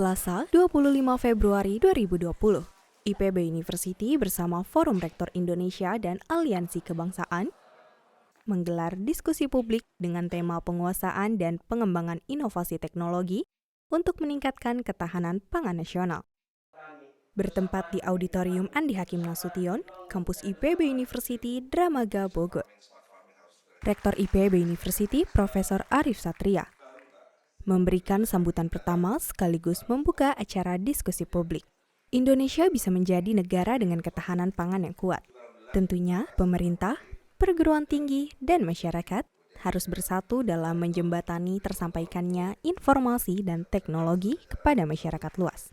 Selasa, 25 Februari 2020, IPB University bersama Forum Rektor Indonesia dan Aliansi Kebangsaan menggelar diskusi publik dengan tema penguasaan dan pengembangan inovasi teknologi untuk meningkatkan ketahanan pangan nasional. Bertempat di Auditorium Andi Hakim Nasution, kampus IPB University Dramaga Bogor. Rektor IPB University Profesor Arif Satria memberikan sambutan pertama sekaligus membuka acara diskusi publik. Indonesia bisa menjadi negara dengan ketahanan pangan yang kuat. Tentunya pemerintah, perguruan tinggi, dan masyarakat harus bersatu dalam menjembatani tersampaikannya informasi dan teknologi kepada masyarakat luas.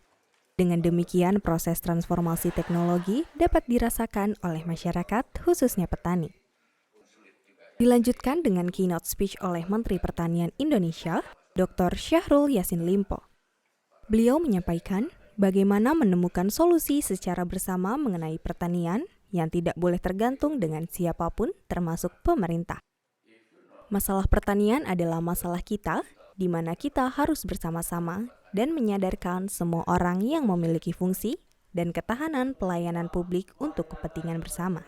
Dengan demikian, proses transformasi teknologi dapat dirasakan oleh masyarakat, khususnya petani. Dilanjutkan dengan keynote speech oleh Menteri Pertanian Indonesia, Dr. Syahrul Yassin Limpo. Beliau menyampaikan bagaimana menemukan solusi secara bersama mengenai pertanian yang tidak boleh tergantung dengan siapapun termasuk pemerintah. Masalah pertanian adalah masalah kita, di mana kita harus bersama-sama dan menyadarkan semua orang yang memiliki fungsi dan ketahanan pelayanan publik untuk kepentingan bersama.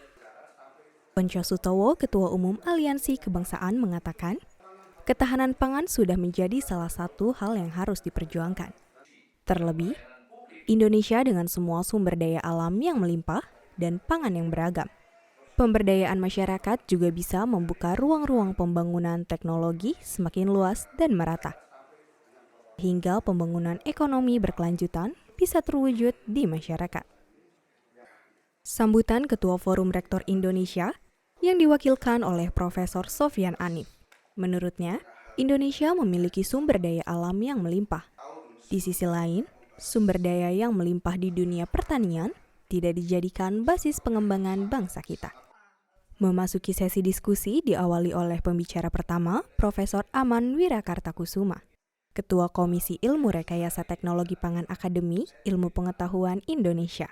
Onco Sutowo, Ketua Umum Aliansi Kebangsaan, mengatakan, ketahanan pangan sudah menjadi salah satu hal yang harus diperjuangkan. Terlebih, Indonesia dengan semua sumber daya alam yang melimpah dan pangan yang beragam. Pemberdayaan masyarakat juga bisa membuka ruang-ruang pembangunan teknologi semakin luas dan merata, hingga pembangunan ekonomi berkelanjutan bisa terwujud di masyarakat. Sambutan Ketua Forum Rektor Indonesia yang diwakilkan oleh Profesor Sofyan Anif. Menurutnya, Indonesia memiliki sumber daya alam yang melimpah. Di sisi lain, sumber daya yang melimpah di dunia pertanian tidak dijadikan basis pengembangan bangsa kita. Memasuki sesi diskusi diawali oleh pembicara pertama, Profesor Aman Wirakartakusuma, Ketua Komisi Ilmu Rekayasa Teknologi Pangan Akademi Ilmu Pengetahuan Indonesia,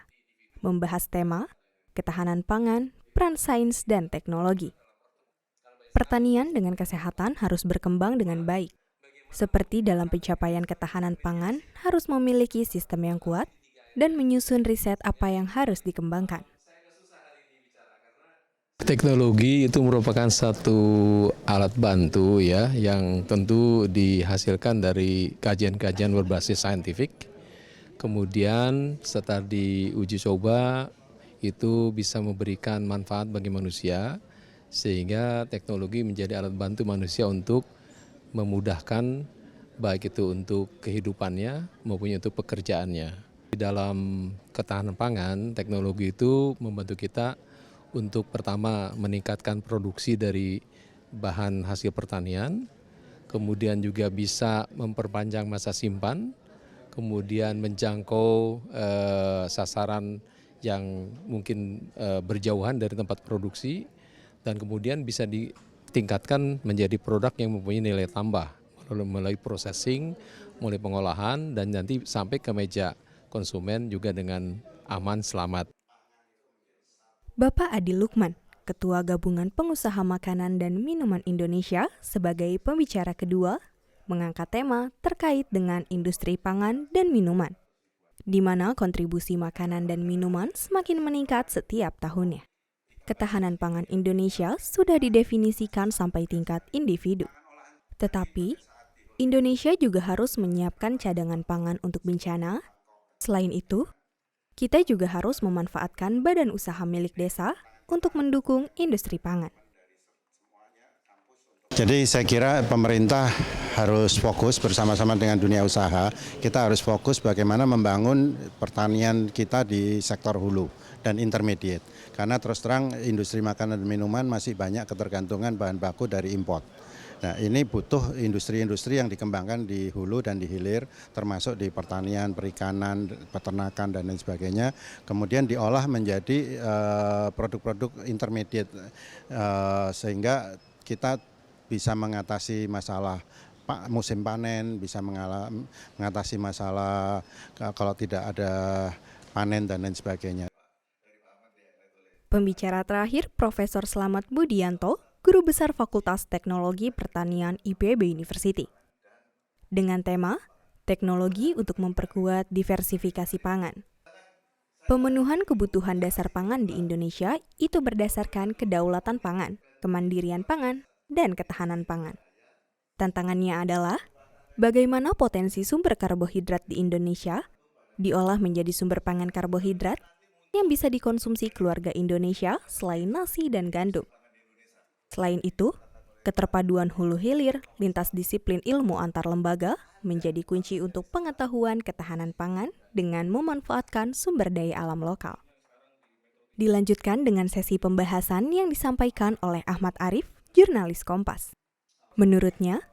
membahas tema ketahanan pangan, peran sains dan teknologi. Pertanian dengan kesehatan harus berkembang dengan baik. Seperti dalam pencapaian ketahanan pangan harus memiliki sistem yang kuat dan menyusun riset apa yang harus dikembangkan. Teknologi itu merupakan satu alat bantu ya yang tentu dihasilkan dari kajian-kajian berbasis saintifik. Kemudian setelah diuji coba itu bisa memberikan manfaat bagi manusia sehingga teknologi menjadi alat bantu manusia untuk memudahkan baik itu untuk kehidupannya maupun untuk pekerjaannya. Di dalam ketahanan pangan, teknologi itu membantu kita untuk pertama meningkatkan produksi dari bahan hasil pertanian, kemudian juga bisa memperpanjang masa simpan, kemudian menjangkau sasaran yang mungkin berjauhan dari tempat produksi, dan kemudian bisa ditingkatkan menjadi produk yang mempunyai nilai tambah melalui processing, mulai pengolahan, dan nanti sampai ke meja konsumen juga dengan aman, selamat. Bapak Adi Lukman, Ketua Gabungan Pengusaha Makanan dan Minuman Indonesia, sebagai pembicara kedua, mengangkat tema terkait dengan industri pangan dan minuman, di mana kontribusi makanan dan minuman semakin meningkat setiap tahunnya. Ketahanan pangan Indonesia sudah didefinisikan sampai tingkat individu. Tetapi, Indonesia juga harus menyiapkan cadangan pangan untuk bencana. Selain itu, kita juga harus memanfaatkan badan usaha milik desa untuk mendukung industri pangan. Jadi saya kira pemerintah harus fokus bersama-sama dengan dunia usaha. Kita harus fokus bagaimana membangun pertanian kita di sektor hulu dan intermediate. Karena terus terang industri makanan dan minuman masih banyak ketergantungan bahan baku dari import. Nah, ini butuh industri-industri yang dikembangkan di hulu dan di hilir, termasuk di pertanian, perikanan, peternakan, dan lain sebagainya. Kemudian diolah menjadi produk-produk intermediate, sehingga kita bisa mengatasi masalah musim panen, bisa mengatasi masalah kalau tidak ada panen, dan lain sebagainya. Pembicara terakhir, Profesor Slamet Budianto, Guru Besar Fakultas Teknologi Pertanian IPB University. Dengan tema, teknologi untuk memperkuat diversifikasi pangan. Pemenuhan kebutuhan dasar pangan di Indonesia itu berdasarkan kedaulatan pangan, kemandirian pangan, dan ketahanan pangan. Tantangannya adalah bagaimana potensi sumber karbohidrat di Indonesia diolah menjadi sumber pangan karbohidrat yang bisa dikonsumsi keluarga Indonesia selain nasi dan gandum. Selain itu, keterpaduan hulu hilir lintas disiplin ilmu antar lembaga menjadi kunci untuk pengetahuan ketahanan pangan dengan memanfaatkan sumber daya alam lokal. Dilanjutkan dengan sesi pembahasan yang disampaikan oleh Ahmad Arif, jurnalis Kompas. Menurutnya,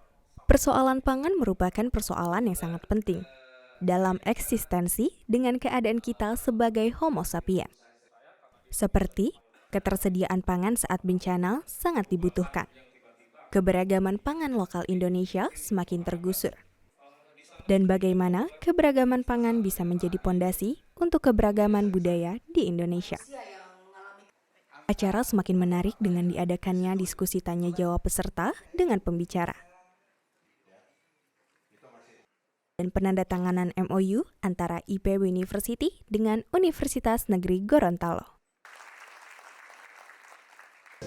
persoalan pangan merupakan persoalan yang sangat penting dalam eksistensi dengan keadaan kita sebagai Homo sapiens. Seperti ketersediaan pangan saat bencana sangat dibutuhkan. Keberagaman pangan lokal Indonesia semakin tergusur. Dan bagaimana keberagaman pangan bisa menjadi pondasi untuk keberagaman budaya di Indonesia. Acara semakin menarik dengan diadakannya diskusi tanya jawab peserta dengan pembicara. Dan penandatanganan MOU antara IPB University dengan Universitas Negeri Gorontalo.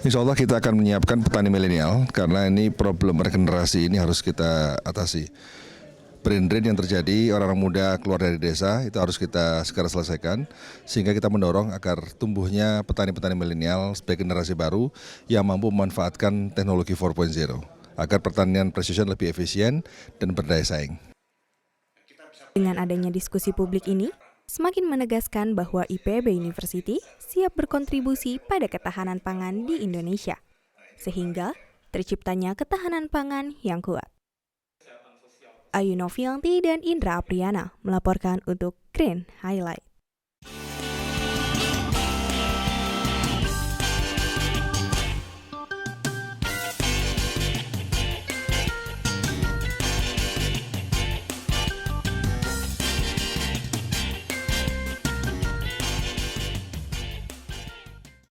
Insya Allah kita akan menyiapkan petani milenial karena ini problem regenerasi ini harus kita atasi. Brain drain yang terjadi, orang-orang muda keluar dari desa itu harus kita segera selesaikan sehingga kita mendorong agar tumbuhnya petani-petani milenial sebagai generasi baru yang mampu memanfaatkan teknologi 4.0 agar pertanian precision lebih efisien dan berdaya saing. Dengan adanya diskusi publik ini, semakin menegaskan bahwa IPB University siap berkontribusi pada ketahanan pangan di Indonesia, sehingga terciptanya ketahanan pangan yang kuat. Ayu Novianti dan Indra Apriana melaporkan untuk Green Highlight.